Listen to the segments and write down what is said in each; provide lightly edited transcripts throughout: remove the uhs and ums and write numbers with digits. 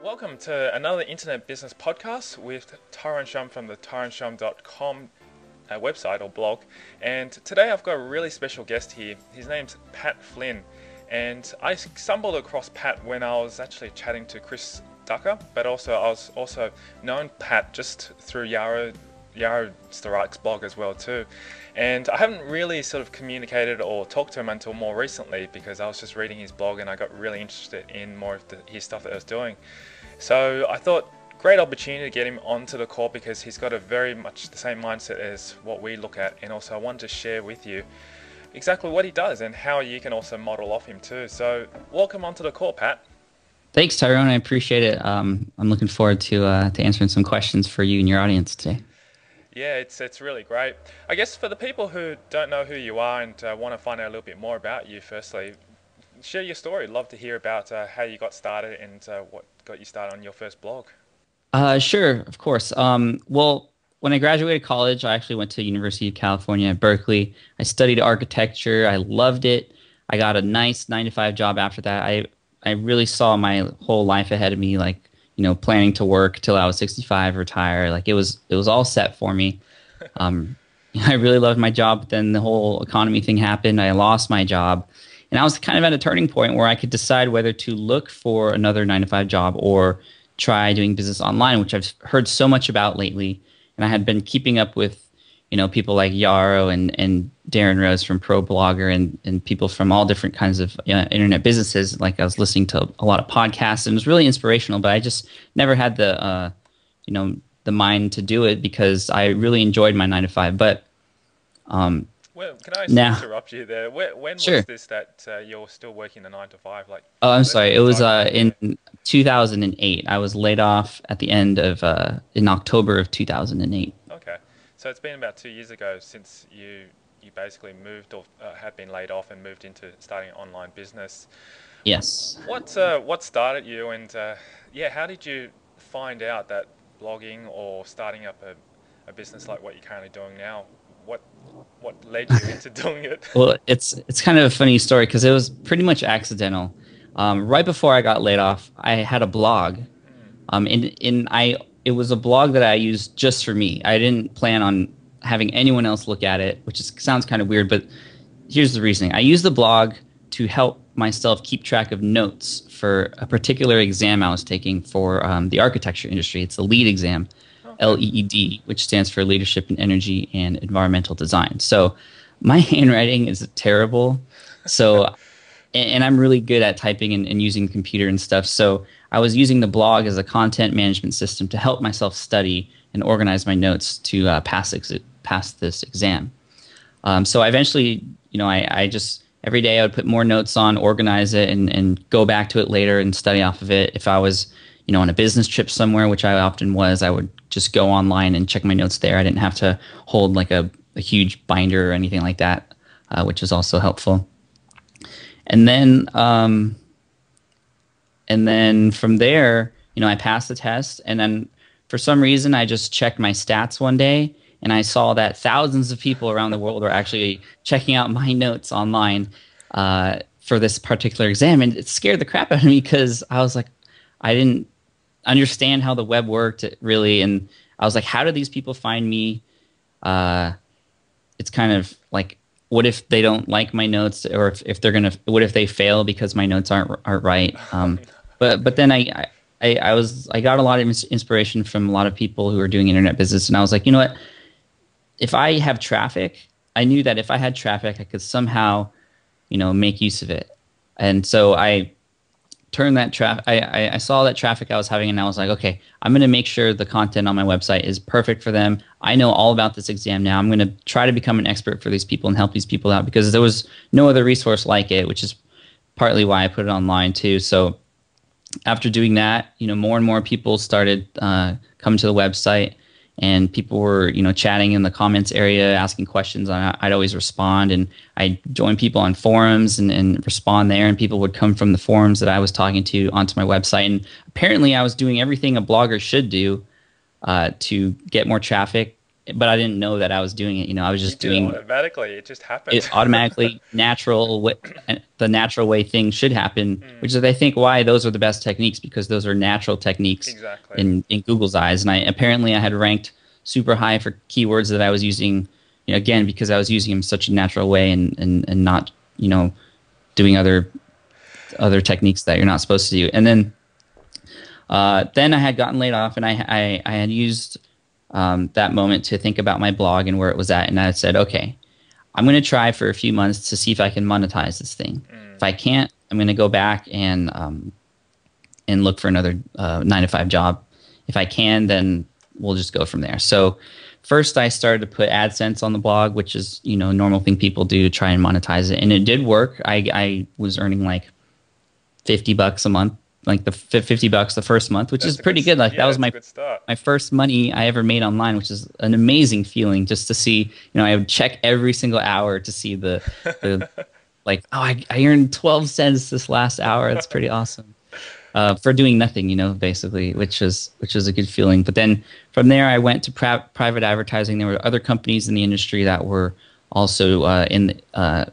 Welcome to another internet business podcast with Tyrone Shum from the tyroneshum.com website or blog. And today I've got a really special guest here. His name's Pat Flynn. And I stumbled across Pat when I was actually chatting to Chris Ducker, but I was also known Pat just through Yaro Starik's blog as well too. And I haven't really sort of communicated or talked to him until more recently because I was just reading his blog and I got really interested in more of his stuff that I was doing. So I thought, great opportunity to get him onto the call because he's got a very much the same mindset as what we look at, and also I wanted to share with you exactly what he does and how you can also model off him too. So welcome onto the call, Pat. Thanks, Tyrone. I appreciate it. I'm looking forward to answering some questions for you and your audience today. Yeah, it's really great. I guess for the people who don't know who you are and want to find out a little bit more about you, firstly, share your story. Love to hear about how you got started and what got you started on your first blog. Sure, of course. Well, when I graduated college, I actually went to University of California at Berkeley. I studied architecture. I loved it. I got a nice 9-to-5 job after that. I really saw my whole life ahead of me, like, planning to work till I was 65, retire. Like it was all set for me. I really loved my job, but then the whole economy thing happened. I lost my job, and I was kind of at a turning point where I could decide whether to look for another 9-to-5 job or try doing business online, which I've heard so much about lately. And I had been keeping up with, people like Yaro and Darren Rose from ProBlogger and people from all different kinds of internet businesses. Like I was listening to a lot of podcasts, and it was really inspirational, but I just never had the mind to do it because I really enjoyed my 9-to-5. But well, can I interrupt you there? When Sure. was this that you're still working a 9-to-5? Like, Oh, I'm sorry. It was in 2008. I was laid off at the end of in October of 2008. Okay, so it's been about 2 years ago since you basically moved or had been laid off and moved into starting an online business. Yes. What started you, and how did you find out that blogging or starting up a business like what you're currently doing now? What led you into doing it? Well, it's kind of a funny story because it was pretty much accidental. Right before I got laid off, I had a blog, it was a blog that I used just for me. I didn't plan on having anyone else look at it, which sounds kind of weird, but here's the reasoning. I used the blog to help myself keep track of notes for a particular exam I was taking for the architecture industry. It's the LEED exam. LEED, which stands for Leadership in Energy and Environmental Design. So my handwriting is terrible. So, and I'm really good at typing and using the computer and stuff. So I was using the blog as a content management system to help myself study and organize my notes to pass this exam. So I eventually, I just, every day I would put more notes on, organize it, and go back to it later and study off of it. If I was on a business trip somewhere, which I often was, I would just go online and check my notes there. I didn't have to hold like a huge binder or anything like that, which was also helpful. And then from there, I passed the test, and then for some reason I just checked my stats one day, and I saw that thousands of people around the world were actually checking out my notes online for this particular exam, and it scared the crap out of me because I was like, I didn't understand how the web worked really, and I was like, how do these people find me? It's kind of like, what if they don't like my notes, or what if they fail because my notes aren't right? But then I got a lot of inspiration from a lot of people who are doing internet business, and I was like, you know what? If I have traffic, I knew that if I had traffic, I could somehow, make use of it, and so I turned that traffic. I saw that traffic I was having, and I was like, okay, I'm going to make sure the content on my website is perfect for them. I know all about this exam now. I'm going to try to become an expert for these people and help these people out because there was no other resource like it, which is partly why I put it online too. So after doing that, more and more people started coming to the website, and people were, chatting in the comments area, asking questions, and I'd always respond. And I'd join people on forums and respond there, and people would come from the forums that I was talking to onto my website. And apparently I was doing everything a blogger should do to get more traffic but I didn't know that I was doing it. I was You just did it doing automatically. It just happened. it automatically, the natural way things should happen, which is I think why those are the best techniques, because those are natural techniques Exactly. in Google's eyes. And I had ranked super high for keywords that I was using, again, because I was using them in such a natural way and not, doing other techniques that you're not supposed to do. And then I had gotten laid off, and I had used that moment to think about my blog and where it was at, and I had said, okay, I'm going to try for a few months to see if I can monetize this thing. If I can't, I'm going to go back and look for another 9-to-5 job. If I can, then we'll just go from there. So first I started to put AdSense on the blog, which is, a normal thing people do to try and monetize it. And it did work. I was earning like $50 a month, like the $50 the first month, which is pretty good. Like that was my first money I ever made online, which is an amazing feeling just to see, I would check every single hour to see the like, oh, I earned 12 cents this last hour. That's pretty awesome. For doing nothing, basically, which is a good feeling. But then from there, I went to private advertising. There were other companies in the industry that were also that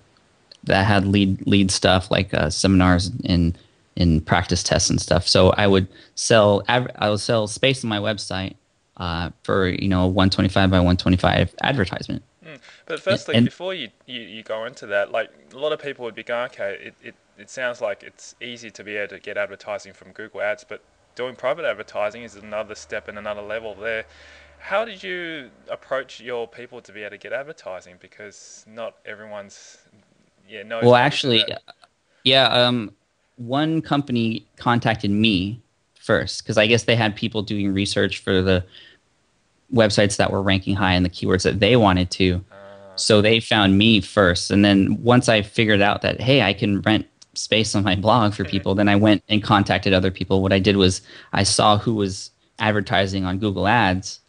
had lead stuff, like seminars and in practice tests and stuff. So I would sell space on my website for 125 by 125 advertisement. But firstly, before you go into that, like a lot of people would be going, okay, it sounds like it's easy to be able to get advertising from Google Ads, but doing private advertising is another step and another level there. How did you approach your people to be able to get advertising? Because not everyone's knows. Well, actually, one company contacted me first because I guess they had people doing research for the websites that were ranking high in the keywords that they wanted to. So they found me first. And then once I figured out that, hey, I can rent space on my blog for people, then I went and contacted other people. What I did was I saw who was advertising on Google Ads.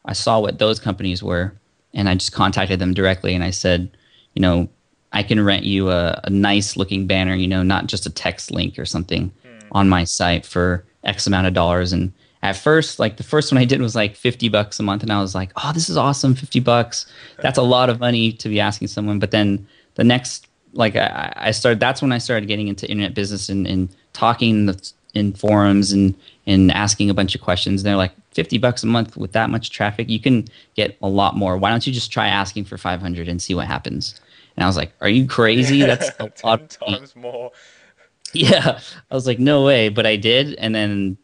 I saw what those companies were, and I just contacted them directly. And I said, I can rent you a nice looking banner, not just a text link or something on my site for X amount of dollars. And at first, like the first one I did was like $50 a month. And I was like, oh, this is awesome. $50. That's a lot of money to be asking someone. But then the next, like that's when I started getting into internet business and talking in forums and asking a bunch of questions. And they're like, $50 a month with that much traffic, you can get a lot more. Why don't you just try asking for 500 and see what happens? And I was like, are you crazy? That's a lot 10 times more. Yeah. I was like, no way. But I did. And then,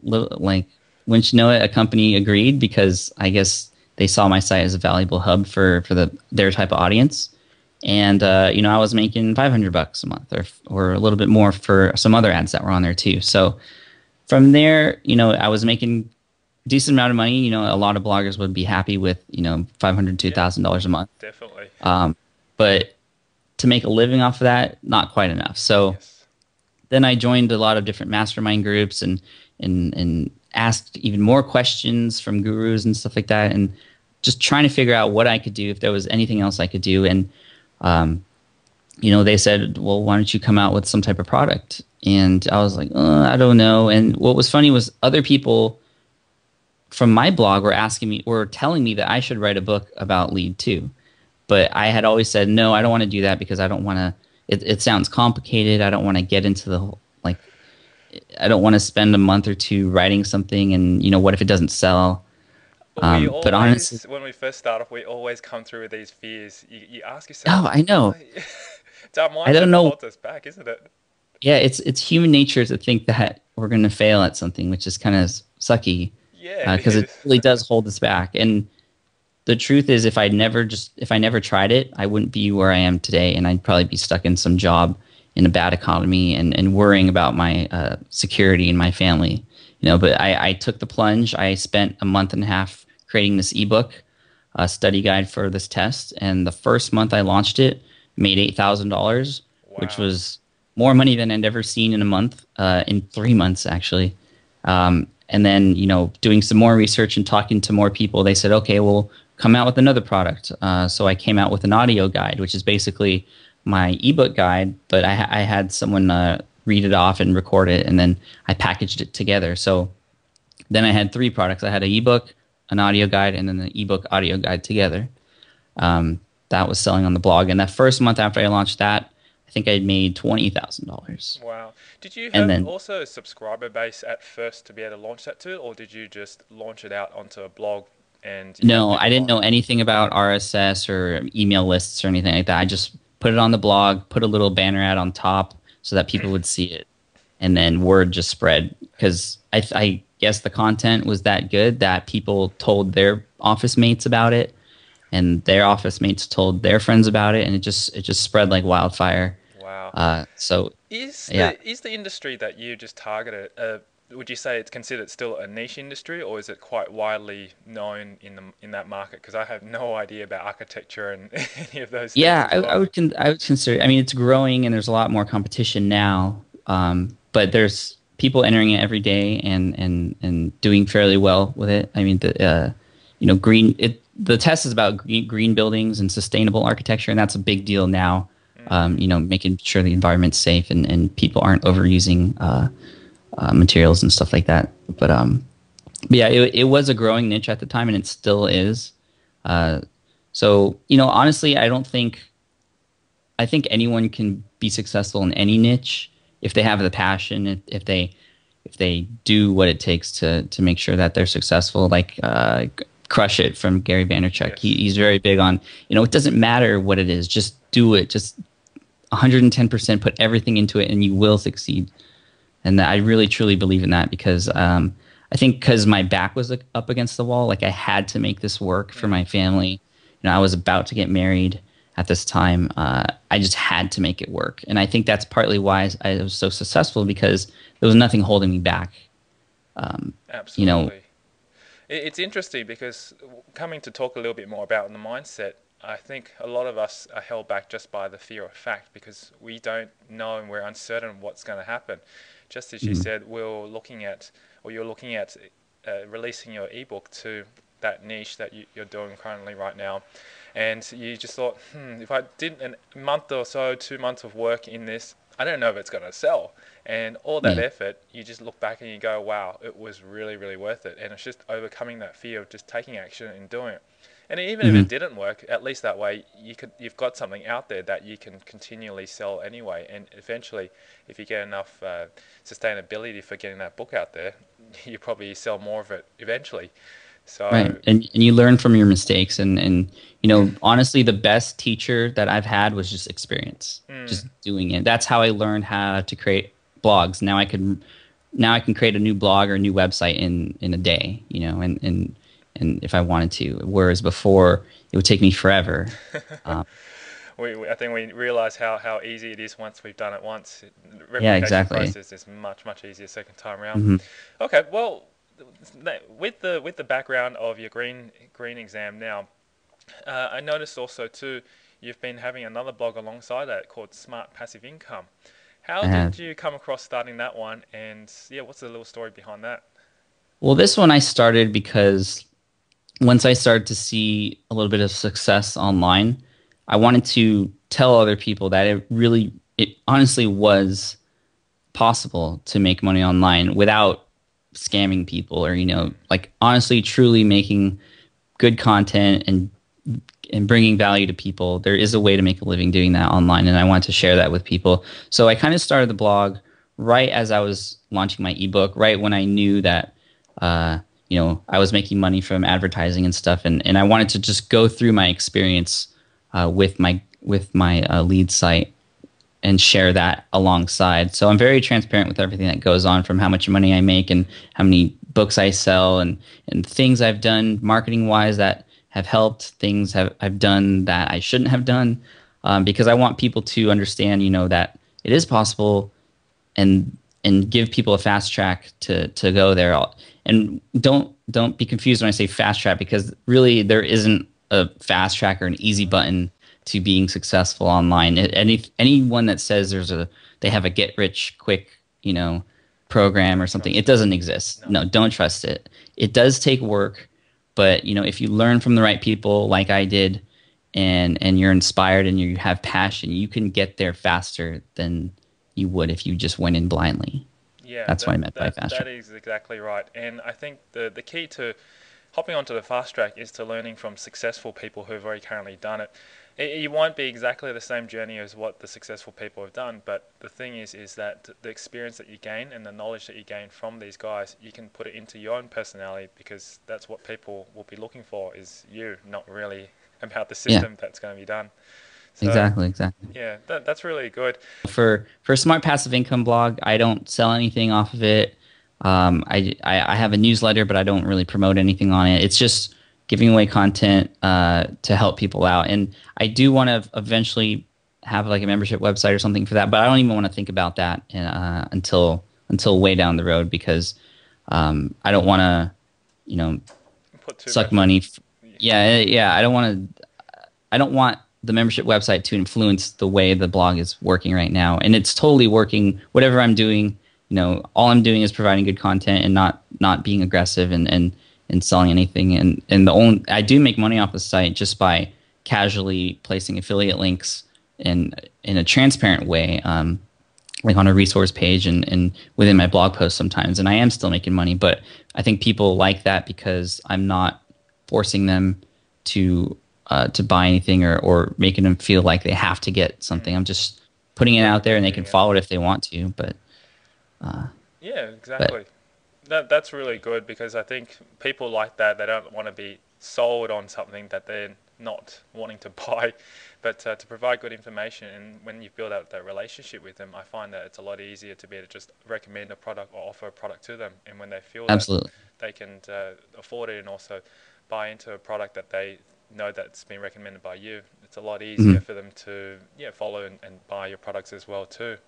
like, wouldn't you know it, a company agreed because I guess they saw my site as a valuable hub for their type of audience. And, I was making $500 a month or a little bit more for some other ads that were on there too. So from there, I was making a decent amount of money. A lot of bloggers would be happy with, $500 to $1,000 a month. Definitely. But to make a living off of that, not quite enough. So then I joined a lot of different mastermind groups and asked even more questions from gurus and stuff like that, and just trying to figure out what I could do, if there was anything else I could do. And they said, well, why don't you come out with some type of product? And I was like, I don't know. And what was funny was other people from my blog were telling me that I should write a book about lead too. But I had always said, no, I don't want to do that because I don't want to, it sounds complicated. I don't want to get into the whole, I don't want to spend a month or two writing something and, what if it doesn't sell? But honestly, when we first start off, we always come through with these fears. You ask yourself, oh, I know. I don't know. Holds us back, isn't it? Yeah, it's human nature to think that we're going to fail at something, which is kind of sucky. Yeah, because it really does hold us back. And the truth is, if I never tried it, I wouldn't be where I am today, and I'd probably be stuck in some job in a bad economy and worrying about my security and my family. But I took the plunge. I spent a month and a half creating this ebook, a study guide for this test, and the first month I launched it, made $8,000, which was more money than I'd ever seen in a month, in 3 months actually. And then doing some more research and talking to more people, they said, okay, well, come out with another product. So I came out with an audio guide, which is basically my ebook guide, but I had someone read it off and record it, and then I packaged it together. So then I had 3 products. I had an ebook, an audio guide and then the ebook audio guide together. That was selling on the blog. And that first month after I launched that, I think I made $20,000. Wow. Did you And have then also a subscriber base at first to be able to launch that too, or did you just launch it out onto a blog and you had no, I people didn't know following? anything about RSS or email lists or anything like that. I just put it on the blog, put a little banner ad on top so that people would see it. And then word just spread because I guess the content was that good that people told their office mates about it, and their office mates told their friends about it, and it just spread like wildfire. Wow. So Is yeah, the industry that you just targeted, would you say it's considered still a niche industry, or is it quite widely known in that market? Because I have no idea about architecture and any of those things yeah, as well. I would consider. I mean, it's growing, and there's a lot more competition now. But there's people entering it every day and doing fairly well with it. I mean, green. The test is about green buildings and sustainable architecture, and that's a big deal now. Making sure the environment's safe and people aren't overusing materials and stuff like that. But yeah, it was a growing niche at the time, and it still is. So honestly, I think anyone can be successful in any niche if they have the passion, if they do what it takes to make sure that they're successful. Like Crush It from Gary Vaynerchuk. Yes. He's very big on, it doesn't matter what it is, just do it. Just 110% put everything into it and you will succeed. And I really truly believe in that because I think because my back was up against the wall, like I had to make this work for my family. I was about to get married at this time. I just had to make it work. And I think that's partly why I was so successful because there was nothing holding me back. Absolutely. It's interesting because coming to talk a little bit more about the mindset, I think a lot of us are held back just by the fear of fact because we don't know and we're uncertain what's going to happen. Just as you said, you're looking at releasing your ebook to that niche that you're doing currently right now. And you just thought, if I did a month or so, 2 months of work in this, I don't know if it's going to sell. And all that effort, you just look back and you go, wow, it was really, really worth it. And it's just overcoming that fear of just taking action and doing it. And even if it didn't work, at least that way you've got something out there that you can continually sell anyway. And eventually, if you get enough sustainability for getting that book out there, you probably sell more of it eventually. So Right. And you learn from your mistakes. And honestly, the best teacher that I've had was just experience, just doing it. That's how I learned how to create blogs. Now I can create a new blog or a new website in a day, and if I wanted to, whereas before it would take me forever. I think we realize how easy it is once we've done it once. The Yeah, replication exactly. process is much, much easier second time around. Okay, well, with the background of your green exam now, I noticed also too you've been having another blog alongside that called Smart Passive Income. How I have. did you come across starting that one? And yeah, what's the little story behind that? Well, this one I started because once I started to see a little bit of success online, I wanted to tell other people that it honestly was possible to make money online without scamming people or, like honestly, truly making good content and bringing value to people. There is a way to make a living doing that online, and I wanted to share that with people. So I kind of started the blog right as I was launching my ebook, right when I knew that I was making money from advertising and stuff, and I wanted to just go through my experience with my lead site and share that alongside. So I'm very transparent with everything that goes on, from how much money I make and how many books I sell and things I've done marketing wise that have helped, things I've done that I shouldn't have done, because I want people to understand, that it is possible and give people a fast track to go there. And don't be confused when I say fast track, because really there isn't a fast track or an easy button to being successful online. Anyone that says they have a get rich quick, program or something, it doesn't exist. No, don't trust it. It does take work, but if you learn from the right people like I did, and you're inspired and you have passion, you can get there faster than you would if you just went in blindly. Yeah, That's what I meant by fast that track. is exactly right. And I think the key to hopping onto the fast track is to learning from successful people who've already currently done it. It won't be exactly the same journey as what the successful people have done, but the thing is that the experience that you gain and the knowledge that you gain from these guys, you can put it into your own personality, because that's what people will be looking for, is you, not really about the system that's going to be done. So, exactly. yeah, that's really good. For a smart passive income blog, I don't sell anything off of it. I have a newsletter, but I don't really promote anything on it. It's just giving away content to help people out. And I do want to eventually have like a membership website or something for that, but I don't even want to think about that until way down the road, because I don't want to, suck money. I don't want the membership website to influence the way the blog is working right now. And it's totally working. Whatever I'm doing, all I'm doing is providing good content and not being aggressive and selling anything. And I do make money off the site just by casually placing affiliate links in a transparent way, like on a resource page and within my blog posts sometimes. And I am still making money, but I think people like that because I'm not forcing them to buy anything or making them feel like they have to get something. I'm just putting it out there, and they can follow it if they want to. But yeah, exactly. That's really good, because I think people like that. They don't want to be sold on something that they're not wanting to buy, but to provide good information. And when you build out that relationship with them, I find that it's a lot easier to be able to just recommend a product or offer a product to them. And when they feel absolutely that they can afford it and also buy into a product that they know that's been recommended by you, it's a lot easier for them to follow and buy your products as well too.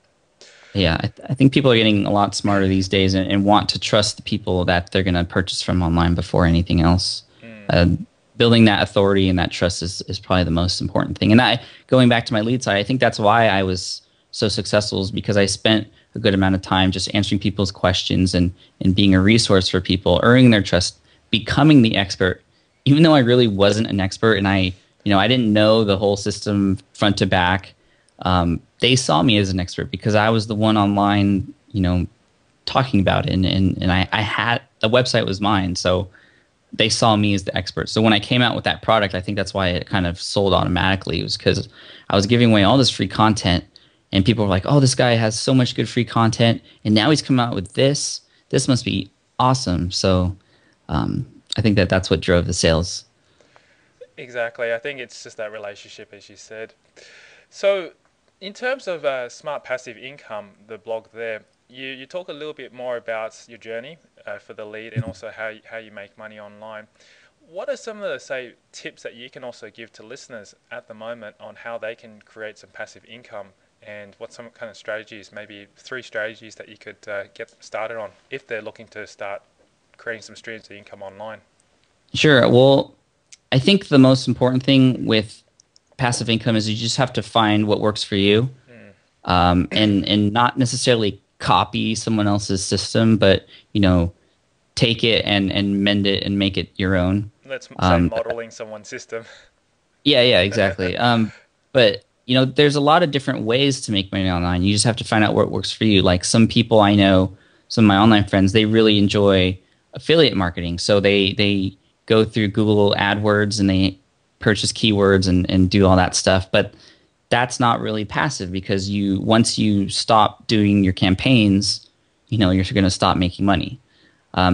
Yeah, I think people are getting a lot smarter these days and want to trust the people that they're going to purchase from online before anything else. Building that authority and that trust is probably the most important thing. And going back to my lead side, I think that's why I was so successful, is because I spent a good amount of time just answering people's questions and being a resource for people, earning their trust, becoming the expert, even though I really wasn't an expert and I didn't know the whole system front to back. They saw me as an expert because I was the one online, talking about it, and I had the website was mine, so they saw me as the expert. So when I came out with that product, I think that's why it kind of sold automatically. It was because I was giving away all this free content, and people were like, "Oh, this guy has so much good free content, and now he's come out with this. This must be awesome." So I think that's what drove the sales. Exactly. I think it's just that relationship, as you said. So in terms of smart passive income, the blog there, you talk a little bit more about your journey for the lead, and also how you make money online. What are some of the, say, tips that you can also give to listeners at the moment on how they can create some passive income, and what some kind of strategies, maybe 3 strategies that you could get them started on if they're looking to start creating some streams of income online? Sure. Well, I think the most important thing with passive income is you just have to find what works for you, and not necessarily copy someone else's system, but take it and mend it and make it your own. Let's say modeling someone's system. Yeah, exactly. But there's a lot of different ways to make money online. You just have to find out what works for you. Like some people I know, some of my online friends, they really enjoy affiliate marketing, so they go through Google AdWords and they purchase keywords and do all that stuff. But that's not really passive, because once you stop doing your campaigns, you're going to stop making money.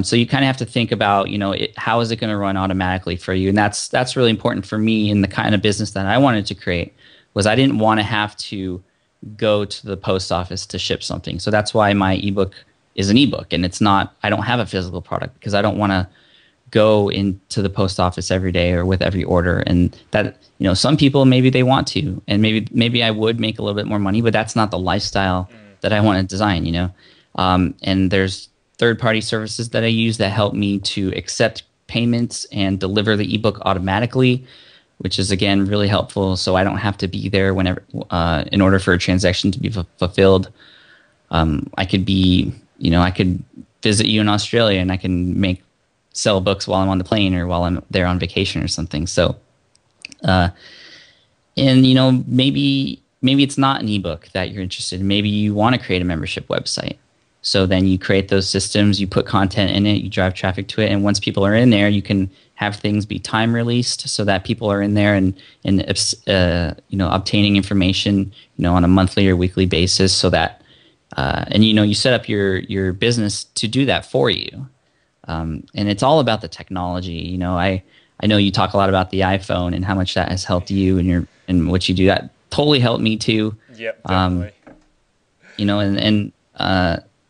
So you kind of have to think about, how is it going to run automatically for you? And that's really important for me in the kind of business that I wanted to create. Was I didn't want to have to go to the post office to ship something. So that's why my ebook is an ebook, and I don't have a physical product, because I don't want to go into the post office every day or with every order. And that, some people, maybe they want to, and maybe I would make a little bit more money, but that's not the lifestyle that I want to design, and there's third-party services that I use that help me to accept payments and deliver the ebook automatically, which is, again, really helpful. So I don't have to be there whenever, in order for a transaction to be fulfilled. I could I could visit you in Australia, and I can sell books while I'm on the plane or while I'm there on vacation or something. So, maybe it's not an ebook that you're interested in. Maybe you want to create a membership website. So then you create those systems, you put content in it, you drive traffic to it, and once people are in there, you can have things be time released so that people are in there and obtaining information on a monthly or weekly basis, so that and you set up your business to do that for you. And it's all about the technology. I know you talk a lot about the iPhone and how much that has helped you and what you do. That totally helped me too. Yep, definitely.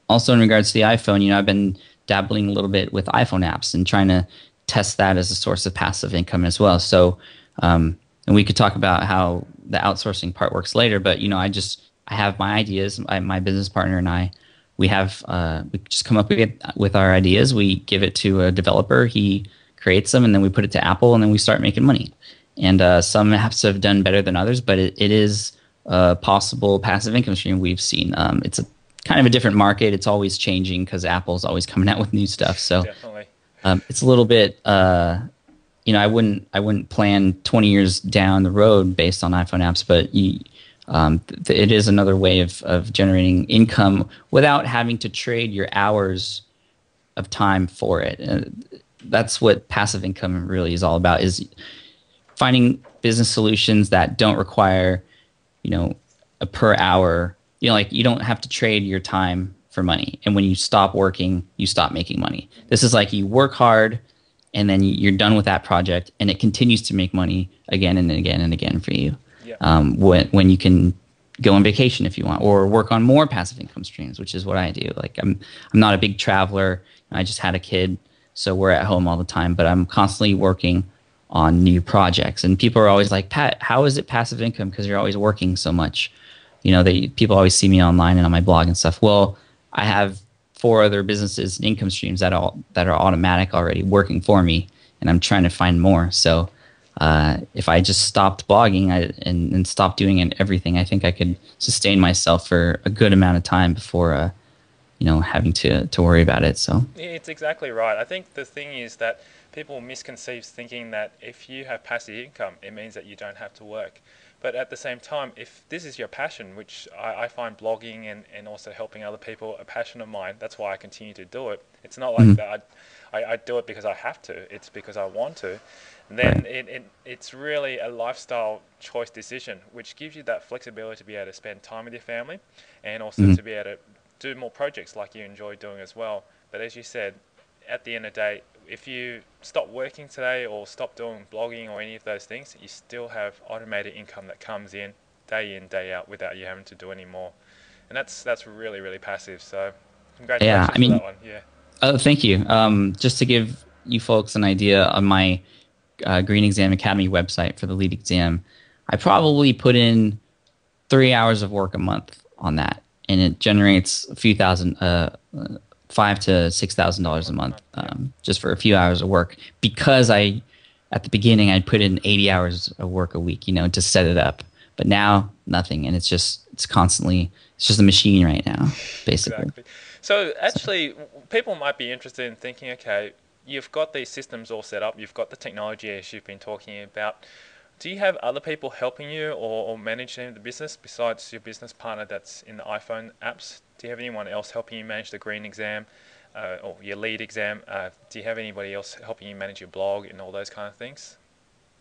Also in regards to the iPhone, I've been dabbling a little bit with iPhone apps and trying to test that as a source of passive income as well. So, and we could talk about how the outsourcing part works later. But I have my ideas. My business partner and I, we just come up with our ideas. We give it to a developer. He creates them, and then we put it to Apple, and then we start making money. And some apps have done better than others, but it is a possible passive income stream we've seen. It's a kind of a different market. It's always changing because Apple's always coming out with new stuff. So definitely. It's a little bit. I wouldn't plan 20 years down the road based on iPhone apps, but it is another way of generating income without having to trade your hours of time for it. That's what passive income really is all about, is finding business solutions that don't require, a per hour, like you don't have to trade your time for money. And when you stop working, you stop making money. This is like you work hard and then you're done with that project and it continues to make money again and again and again for you. Yeah. When you can go on vacation if you want, or work on more passive income streams, which is what I do. Like I'm not a big traveler. I just had a kid, so we're at home all the time, but I'm constantly working on new projects. And people are always like, Pat, how is it passive income? Because you're always working so much. People always see me online and on my blog and stuff. Well, I have 4 other businesses and income streams that are automatic already working for me, and I'm trying to find more. So if I just stopped blogging and stopped doing everything, I think I could sustain myself for a good amount of time before having to worry about it. So it's exactly right. I think the thing is that people misconceive thinking that if you have passive income, it means that you don't have to work. But at the same time, if this is your passion, which I find blogging and also helping other people a passion of mine, that's why I continue to do it. It's not like that I do it because I have to. It's because I want to. And then it's really a lifestyle choice decision, which gives you that flexibility to be able to spend time with your family and also to be able to do more projects like you enjoy doing as well. But as you said, at the end of the day, if you stop working today or stop doing blogging or any of those things, you still have automated income that comes in, day out, without you having to do any more. And that's really, really passive. So congratulations for that one. Yeah. Oh, thank you. Just to give you folks an idea, on my Green Exam Academy website for the lead exam, I probably put in 3 hours of work a month on that, and it generates a few thousand, $5,000 to $6,000 a month, just for a few hours of work. Because at the beginning, I'd put in 80 hours of work a week, to set it up. But now nothing, and it's just a machine right now, basically. Exactly. So actually, people might be interested in thinking, okay, you've got these systems all set up, you've got the technology as you've been talking about. Do you have other people helping you or managing the business besides your business partner that's in the iPhone apps? Do you have anyone else helping you manage the green exam or your lead exam? Do you have anybody else helping you manage your blog and all those kind of things?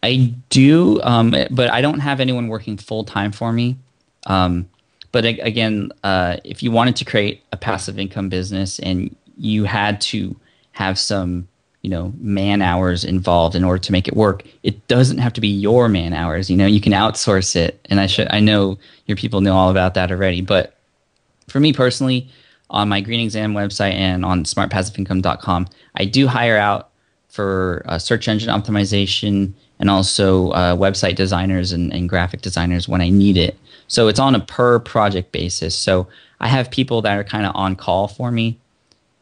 I do, but I don't have anyone working full-time for me. But again, if you wanted to create a passive income business and you had to have some man hours involved in order to make it work, it doesn't have to be your man hours. You can outsource it. And I know your people know all about that already. But for me personally, on my Green Exam website and on smartpassiveincome.com, I do hire out for search engine optimization and also website designers and graphic designers when I need it. So it's on a per project basis. So I have people that are kind of on call for me.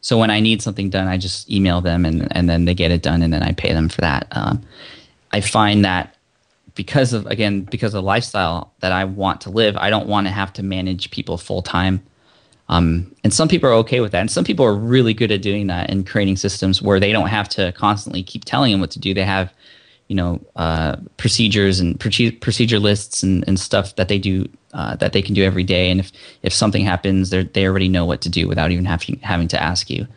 So when I need something done, I just email them and then they get it done, and then I pay them for that. I find that because of the lifestyle that I want to live, I don't want to have to manage people full time. And some people are okay with that. And some people are really good at doing that and creating systems where they don't have to constantly keep telling them what to do. They have, procedures and procedure lists and stuff that they do that they can do every day. And if something happens, they already know what to do without even having to ask you,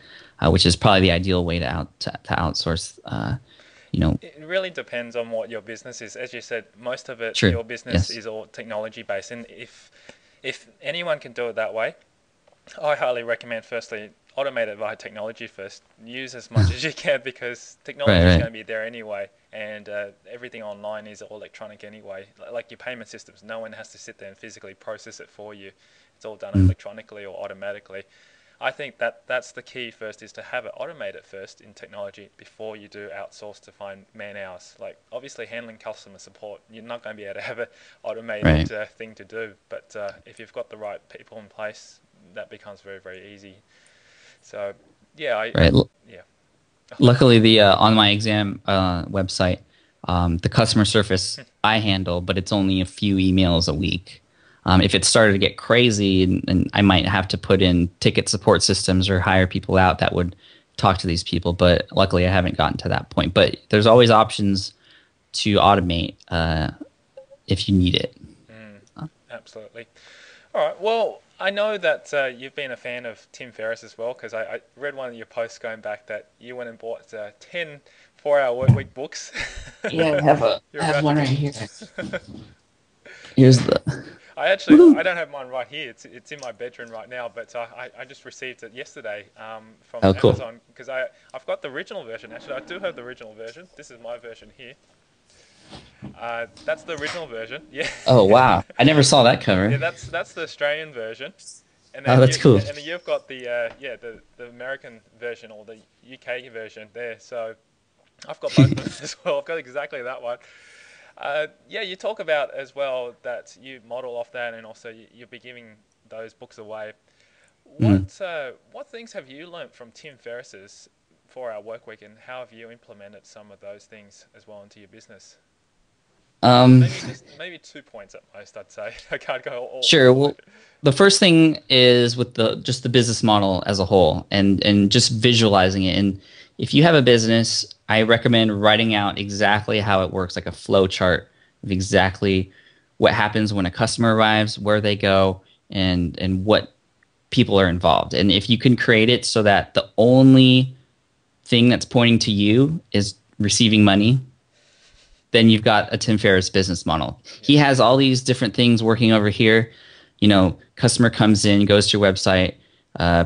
which is probably the ideal way to outsource. It really depends on what your business is. As you said, most of it, Sure. your business is all technology based, and if anyone can do it that way, I highly recommend firstly automate it via technology first. Use as much as you can because technology is going to be there anyway, and everything online is all electronic anyway. Like your payment systems, no one has to sit there and physically process it for you. It's all done electronically or automatically. I think that's the key first, is to have it automated first in technology before you do outsource to find man hours. Like obviously handling customer support, you're not going to be able to have an automated thing to do, but if you've got the right people in place, that becomes very, very easy. So yeah, yeah. Luckily, the on my exam website, the customer service I handle, but it's only a few emails a week. If it started to get crazy, and I might have to put in ticket support systems or hire people out that would talk to these people, but luckily I haven't gotten to that point. But there's always options to automate if you need it. Absolutely. All right. Well, I know that you've been a fan of Tim Ferriss as well, because I read one of your posts going back that you went and bought 10 4-hour workweek books. Yeah, I have one right here. Here's the... I don't have mine right here. It's in my bedroom right now, but I just received it yesterday from Amazon, because I've got the original version. Actually, I do have the original version. This is my version here. That's the original version. Yeah. Oh wow! I never saw that cover. Yeah, that's the Australian version. And then that's cool. And then you've got the American version or the UK version there. So I've got both of them as well. I've got exactly that one. You talk about as well that you model off that, and also you'll be giving those books away. What things have you learnt from Tim Ferriss's 4-hour workweek, and how have you implemented some of those things as well into your business? Maybe 2 points at most, I'd say. I can't go all. Sure. Well, the first thing is with just the business model as a whole, and just visualizing it. And if you have a business, I recommend writing out exactly how it works, like a flow chart of exactly what happens when a customer arrives, where they go, and what people are involved. And if you can create it so that the only thing that's pointing to you is receiving money, then you've got a Tim Ferriss business model. He has all these different things working over here. Customer comes in, goes to your website,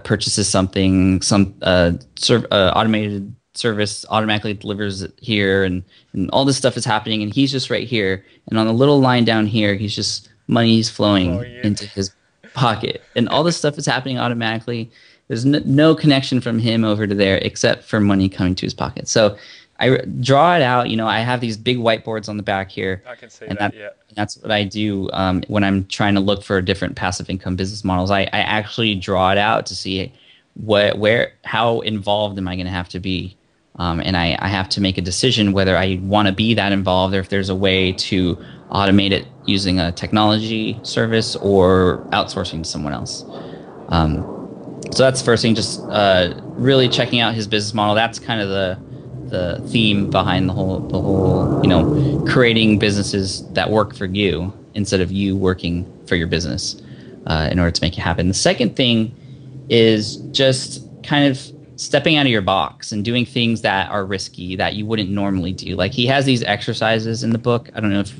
purchases something, some automated service automatically delivers it here, and all this stuff is happening, and he's just right here. And on the little line down here, he's just money's flowing into his pocket, and all this stuff is happening automatically. There's no connection from him over to there except for money coming to his pocket. So I draw it out. I have these big whiteboards on the back here. I can see that. Yeah. That's what I do when I'm trying to look for different passive income business models. I actually draw it out to see how involved am I going to have to be, and I have to make a decision whether I want to be that involved, or if there's a way to automate it using a technology service or outsourcing to someone else. So that's the first thing. Just really checking out his business model. That's kind of the theme behind the whole creating businesses that work for you instead of you working for your business in order to make it happen. The second thing is just kind of stepping out of your box and doing things that are risky that you wouldn't normally do. Like he has these exercises in the book. I don't know if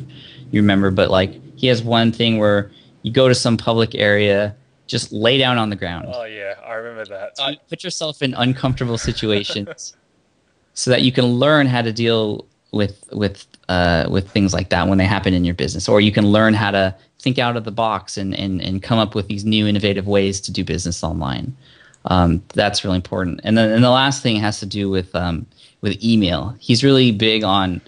you remember, but like he has one thing where you go to some public area, just lay down on the ground. Oh yeah, I remember that. Put yourself in uncomfortable situations so that you can learn how to deal with things like that when they happen in your business, or you can learn how to think out of the box and come up with these new innovative ways to do business online. That's really important. And then the last thing has to do with email. He's really big on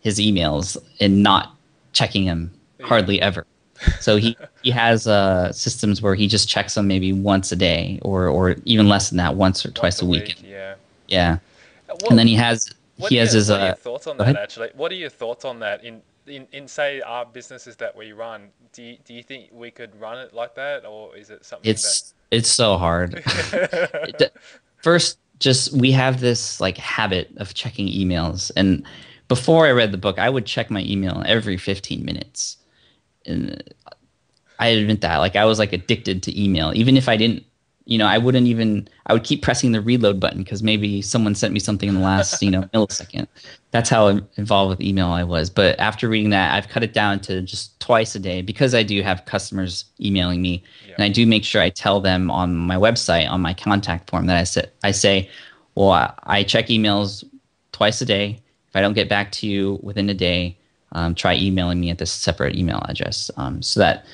his emails and not checking them hardly ever. So he has systems where he just checks them maybe once a day, or even less than that, once or twice a week. Yeah. And then he has his. What are your thoughts on that? Actually, what are your thoughts on that in say our businesses that we run? Do you think we could run it like that, or is it something? It's so hard. First, just we have this like habit of checking emails, and before I read the book, I would check my email every 15 minutes. And I admit that. Like, I was like addicted to email. Even if I didn't, I would keep pressing the reload button because maybe someone sent me something in the last, millisecond. That's how involved with email I was. But after reading that, I've cut it down to just twice a day because I do have customers emailing me. Yeah. And I do make sure I tell them on my website, on my contact form, that I say, well, I check emails twice a day. If I don't get back to you within a day, try emailing me at this separate email address so that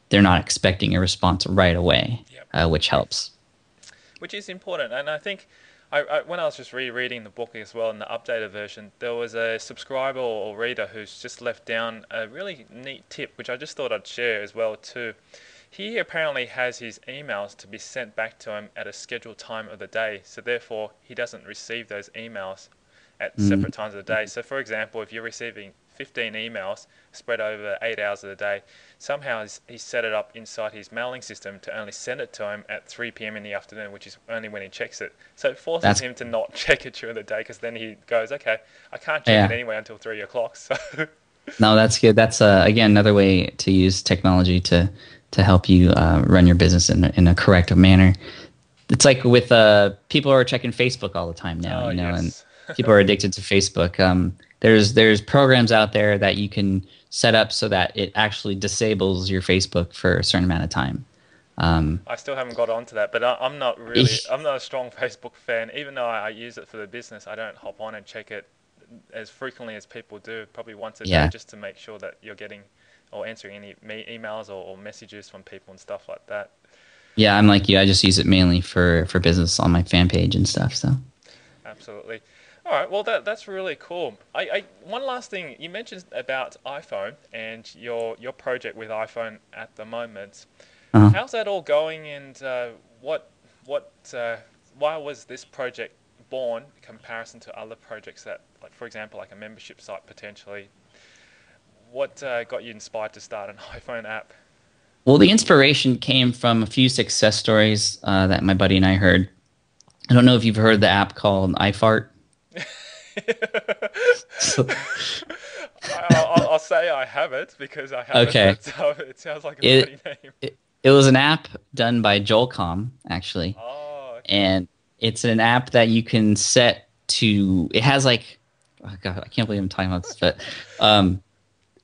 they're not expecting a response right away, which helps. Which is important. And I think when I was just rereading the book as well in the updated version, there was a subscriber or reader who's just left down a really neat tip, which I just thought I'd share as well too. He apparently has his emails to be sent back to him at a scheduled time of the day, so therefore he doesn't receive those emails at separate times of the day. So for example, if you're receiving 15 emails spread over 8 hours of the day, somehow he's set it up inside his mailing system to only send it to him at 3 p.m. in the afternoon, which is only when he checks it. So it forces him to not check it during the day, because then he goes, okay, I can't check it anyway until 3 o'clock. So no, that's good. That's again another way to use technology to help you run your business in a correct manner. It's like with people are checking Facebook all the time now, and people are addicted to Facebook. There's programs out there that you can set up so that it actually disables your Facebook for a certain amount of time. I still haven't got onto that, but I'm not a strong Facebook fan. Even though I use it for the business, I don't hop on and check it as frequently as people do, probably once a day, just to make sure that you're getting or answering any emails or messages from people and stuff like that. Yeah, I'm like you. I just use it mainly for business on my fan page and stuff. So absolutely. All right, well, that's really cool. One last thing, you mentioned about iPhone and your project with iPhone at the moment. How's that all going, and why was this project born in comparison to other projects that, like for example, like a membership site potentially? What got you inspired to start an iPhone app? Well, the inspiration came from a few success stories that my buddy and I heard. I don't know if you've heard the app called iFart. I'll say I haven't, because I haven't. Okay. So it sounds like a funny name. It was an app done by Joel.com, actually. Oh, okay. And it's an app that you can set to. It has like, oh God, I can't believe I'm talking about this, but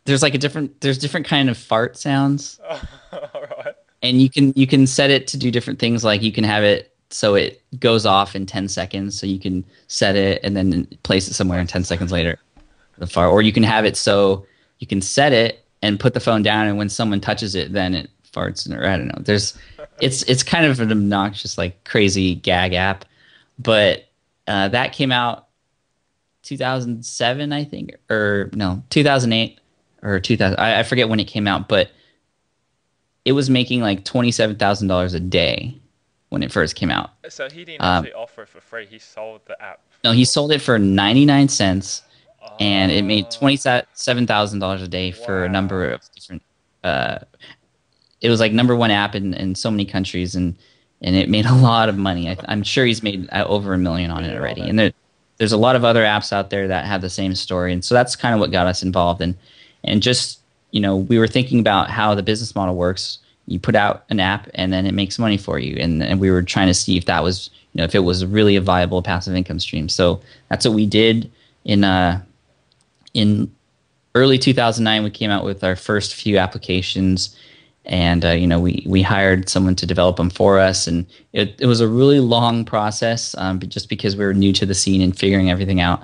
there's like different kind of fart sounds. Oh, all right. And you can set it to do different things. Like you can have it so it goes off in 10 seconds. So you can set it and then place it somewhere, and 10 seconds later, the fart. Or you can have it so you can set it and put the phone down, and when someone touches it, then it farts. Or I don't know. It's kind of an obnoxious, like crazy gag app. But that came out 2007, I think, or no, 2008 or 2000. I forget when it came out, but it was making like $27,000 a day when it first came out. So he didn't actually offer it for free. He sold the app. No, he sold it for 99 cents, and it made $27,000 a day for a number of different. It was like #1 app in so many countries, and it made a lot of money. I'm sure he's made over $1 million on it already. And there's a lot of other apps out there that have the same story, and so that's kind of what got us involved. And just we were thinking about how the business model works. You put out an app, and then it makes money for you. And we were trying to see if that was, if it was really a viable passive income stream. So that's what we did in early 2009. We came out with our first few applications, and we hired someone to develop them for us. And it was a really long process, just because we were new to the scene and figuring everything out.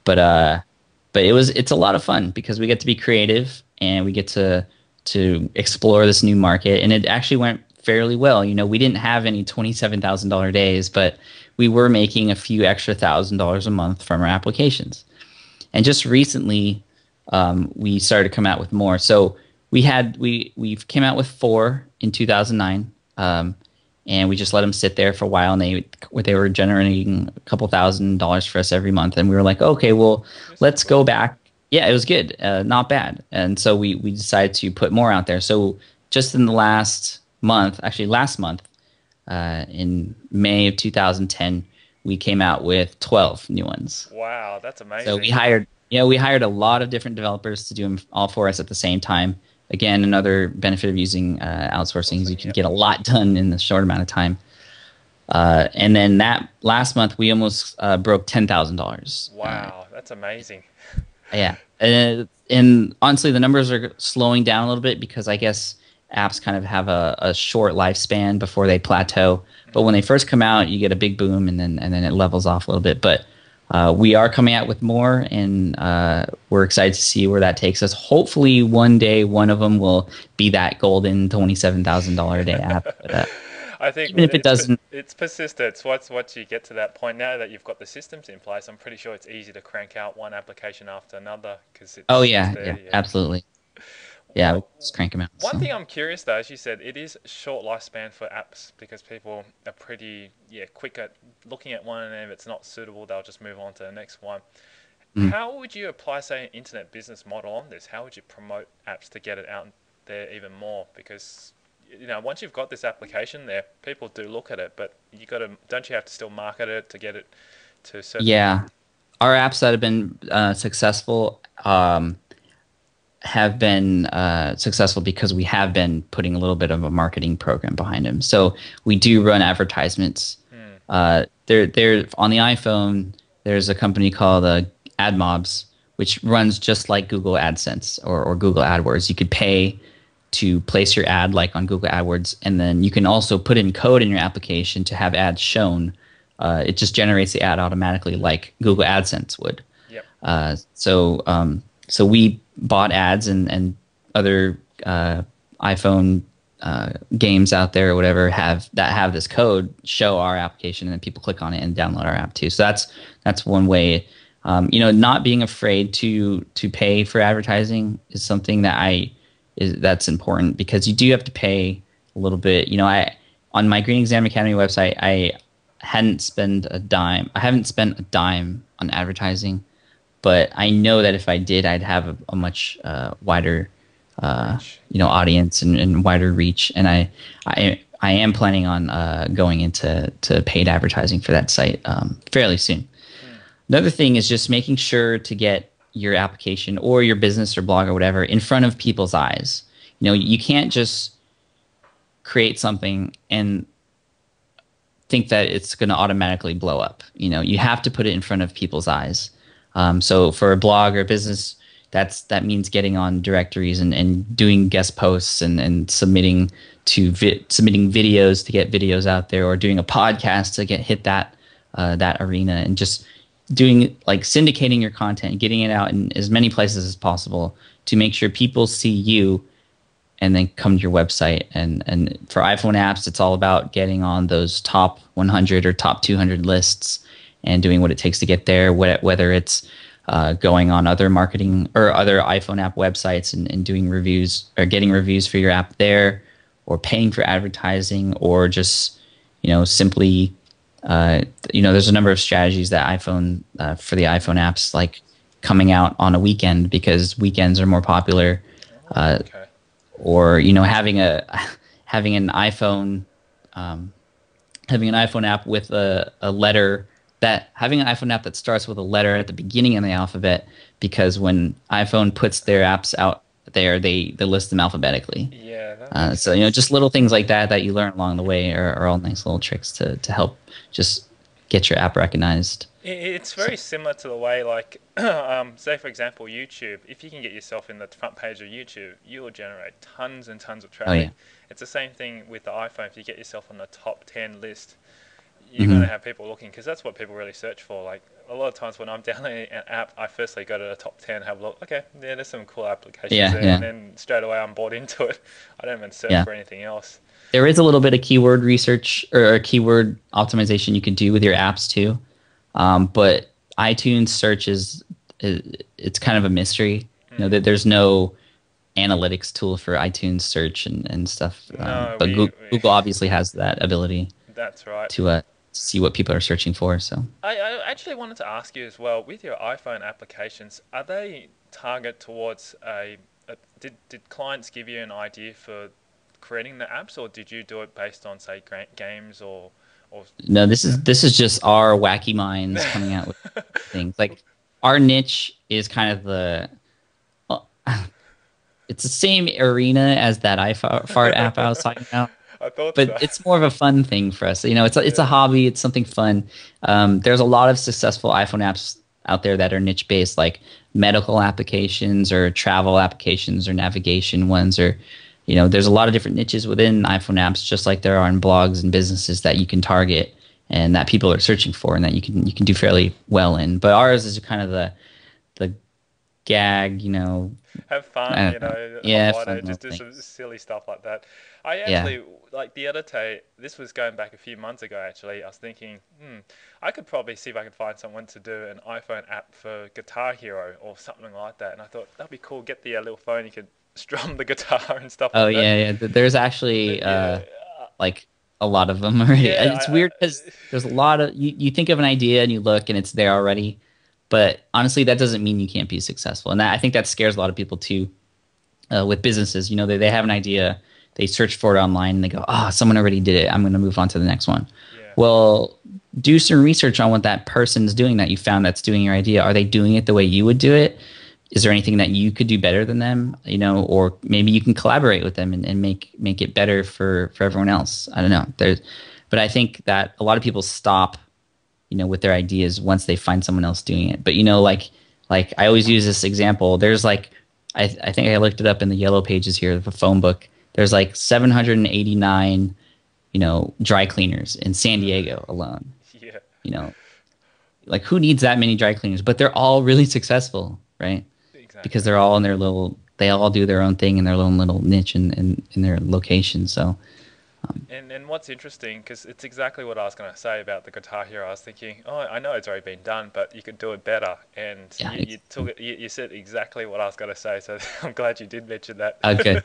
But it's a lot of fun because we get to be creative, and we get to explore this new market, and it actually went fairly well. We didn't have any $27,000 days, but we were making a few extra $1,000 a month from our applications. And just recently, we started to come out with more. So we came out with 4 in 2009, and we just let them sit there for a while, and they were generating a couple $1,000 for us every month. And we were like, okay, well, let's go back. Yeah, it was good, not bad. And so we decided to put more out there. So just in the last month, in May of 2010, we came out with 12 new ones. Wow, that's amazing. So we hired Yeah, we hired a lot of different developers to do them all for us at the same time. Again, another benefit of using outsourcing is you can get a lot done in a short amount of time. And then that last month, we almost broke $10,000. Wow, that's amazing. Yeah, and honestly, the numbers are slowing down a little bit because I guess apps kind of have a short lifespan before they plateau. But when they first come out, you get a big boom, and then it levels off a little bit. But we are coming out with more, and we're excited to see where that takes us. Hopefully, one day one of them will be that golden $27,000 a day app. But, I think even if it doesn't, it's persistence. Once you get to that point, now that you've got the systems in place, I'm pretty sure it's easy to crank out one application after another because oh it's yeah, there. yeah, absolutely. Yeah, Well, just crank them out. one So. thing I'm curious though, as you said, it is short lifespan for apps because people are pretty quick at looking at one, and if it's not suitable, they'll just move on to the next one. Mm. How would you apply, say, an internet business model on this? How would you promote apps to get it out there even more? Because once you've got this application there, people do look at it, but don't you have to still market it to get it to certain? Yeah, our apps that have been successful have been successful because we have been putting a little bit of a marketing program behind them. So we do run advertisements. They're on the iPhone. There's a company called AdMobs, which runs just like Google AdSense or Google AdWords. You could pay to place your ad like on Google AdWords, and then you can also put in code in your application to have ads shown. It just generates the ad automatically like Google AdSense would. Yep. So we bought ads and other iPhone games out there or whatever have this code show our application, and then people click on it and download our app too. So that's one way. Not being afraid to pay for advertising is something that's important because you do have to pay a little bit. On my Green Exam Academy website, I haven't spent a dime on advertising, but I know that if I did, I'd have a much wider audience and wider reach. And I am planning on going into paid advertising for that site fairly soon. Another thing is just making sure to get your application or your business or blog or whatever in front of people's eyes. You can't just create something and think that it's going to automatically blow up. You have to put it in front of people's eyes. So for a blog or a business, that means getting on directories and doing guest posts and submitting videos to get videos out there, or doing a podcast to hit that arena, and just doing syndicating your content and getting it out in as many places as possible to make sure people see you and then come to your website. And for iPhone apps, it's all about getting on those top 100 or top 200 lists and doing what it takes to get there, whether it's going on other marketing or other iPhone app websites and doing reviews or getting reviews for your app there, or paying for advertising, or just simply there's a number of strategies that for the iPhone apps, like coming out on a weekend because weekends are more popular, Okay. or having an iPhone app with a letter. Having an iPhone app that starts with a letter at the beginning of the alphabet, because when iPhone puts their apps out there, they list them alphabetically. Yeah. That So just little things like that you learn along the way are all nice little tricks to help just get your app recognized. It's very similar to the way, say for example, YouTube. If you can get yourself in the front page of YouTube, you will generate tons and tons of traffic. Oh, yeah. It's the same thing with the iPhone. If you get yourself on the top 10 list, you're going to have people looking, because that's what people really search for. Like a lot of times when I'm downloading an app, I firstly go to the top 10, have a look. Okay, yeah, there's some cool applications there, and then straight away I'm bought into it. I don't even search for anything else. There is a little bit of keyword research or keyword optimization you can do with your apps too, but iTunes search it's kind of a mystery. There's no analytics tool for iTunes search and stuff. No, but Google obviously has that ability. That's right. To see what people are searching for. So I actually wanted to ask you as well, with your iPhone applications, are they target towards did clients give you an idea for creating the apps, or did you do it based on, say, games or No, this is just our wacky minds coming out with things. Like, our niche is kind of well, it's the same arena as that iFart app I was talking about. I thought But so. it's more of a fun thing for us. You know, it's a hobby. It's something fun. There's a lot of successful iPhone apps out there that are niche based, like medical applications or travel applications or navigation ones, or there's a lot of different niches within iPhone apps, just like there are in blogs and businesses that you can target and that people are searching for and that you can do fairly well in. But ours is kind of the gag, Have I fun, don't know. hop Yeah, on fun it, little just do some things. silly stuff like that. I Yeah. actually, like the other day, this was going back a few months ago actually, I was thinking, I could probably see if I could find someone to do an iPhone app for Guitar Hero or something like that. And I thought, that'd be cool, get the little phone, you could strum the guitar and stuff Oh like that. yeah, yeah. There's actually Yeah, like a lot of them already. yeah, It's weird because there's a lot of you think of an idea and you look and it's there already, but honestly, that doesn't mean you can't be successful. And I think that scares a lot of people too with businesses. They have an idea, they search for it online, and they go, "Oh, someone already did it. I'm going to move on to the next one." yeah, Well, do some research on what that person's doing that you found that's doing your idea. Are they doing it the way you would do it? Is there anything that you could do better than them? Or maybe you can collaborate with them and make it better for everyone else. I don't know. But I think that a lot of people stop, with their ideas once they find someone else doing it. But like I always use this example. There's like I think I looked it up in the yellow pages here, the phone book. There's like 789, dry cleaners in San Diego alone. yeah, You know, like who needs that many dry cleaners? But they're all really successful, right? Because exactly. they're all in their little, they all do their own thing in their own little niche in their location. So And what's interesting, because it's exactly what I was going to say about the Guitar Hero. I was thinking, oh, I know it's already been done, but you could do it better. And yeah, you took it, you said exactly what I was going to say. So I'm glad you did mention that. good.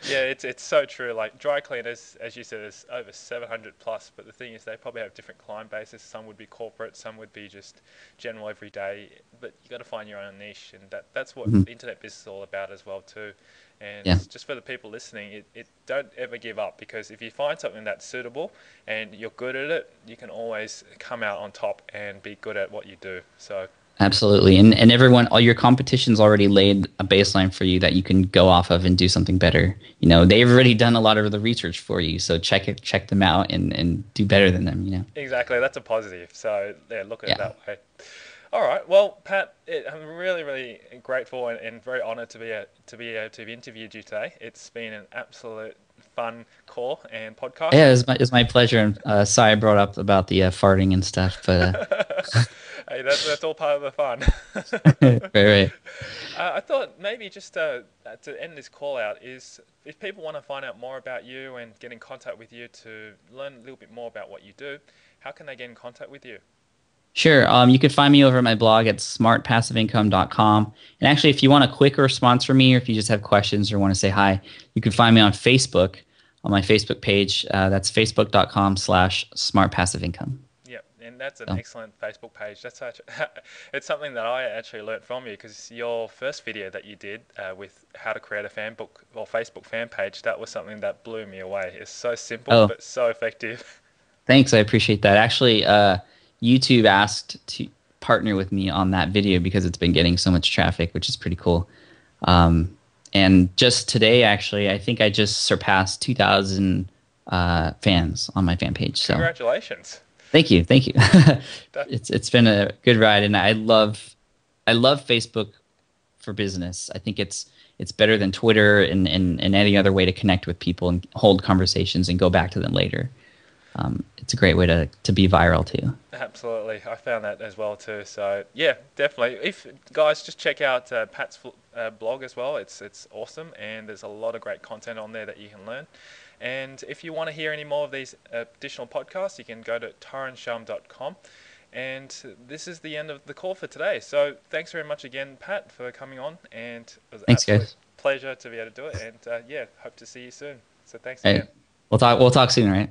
Yeah, it's so true. Like dry cleaners, as you said, there's over 700 plus. But the thing is, they probably have different client bases. Some would be corporate, some would be just general everyday. But you got to find your own niche, and that's what Mhm. internet business is all about as well too. And Yeah. just for the people listening, it don't ever give up, because if you find something that's suitable and you're good at it, you can always come out on top and be good at what you do. So Absolutely. And everyone, all your competition's already laid a baseline for you that you can go off of and do something better. They've already done a lot of the research for you. So check them out and do better than them. exactly, that's a positive. So yeah, look at it Yeah. that way. All right. Well, Pat, I'm really, really grateful and very honoured to be able to have interviewed you today. It's been an absolute fun call and podcast. Yeah, it's my pleasure. And sorry I brought up about the farting and stuff, but Hey, that's all part of the fun. right, right. I thought maybe just to end this call out is, if people want to find out more about you and get in contact with you to learn a little bit more about what you do, how can they get in contact with you? Sure. You can find me over at my blog at smartpassiveincome.com. And actually, if you want a quick response from me, or if you just have questions or want to say hi, you can find me on Facebook, on my Facebook page. That's facebook.com/smartpassiveincome. Yep, and that's an So, excellent Facebook page. That's such, it's something that I actually learnt from you, because your first video that you did with how to create a fan book or Facebook fan page, that was something that blew me away. It's so simple oh, but so effective. thanks. I appreciate that. Actually, YouTube asked to partner with me on that video because it's been getting so much traffic, which is pretty cool. And just today, actually, I think I just surpassed 2,000 fans on my fan page. So Congratulations. thank you, thank you. That, It's been a good ride, and I love Facebook for business. I think it's better than Twitter and any other way to connect with people and hold conversations and go back to them later. It's a great way to be viral too. Absolutely, I found that as well too. So yeah, definitely. If guys, just check out Pat's blog as well. It's awesome, and there's a lot of great content on there that you can learn. And if you want to hear any more of these additional podcasts, you can go to taransham.com. And this is the end of the call for today. So thanks very much again, Pat, for coming on, and it was an Thanks, absolute guys. pleasure to be able to do it. And yeah, hope to see you soon. So thanks All again. right, we'll talk soon, all right?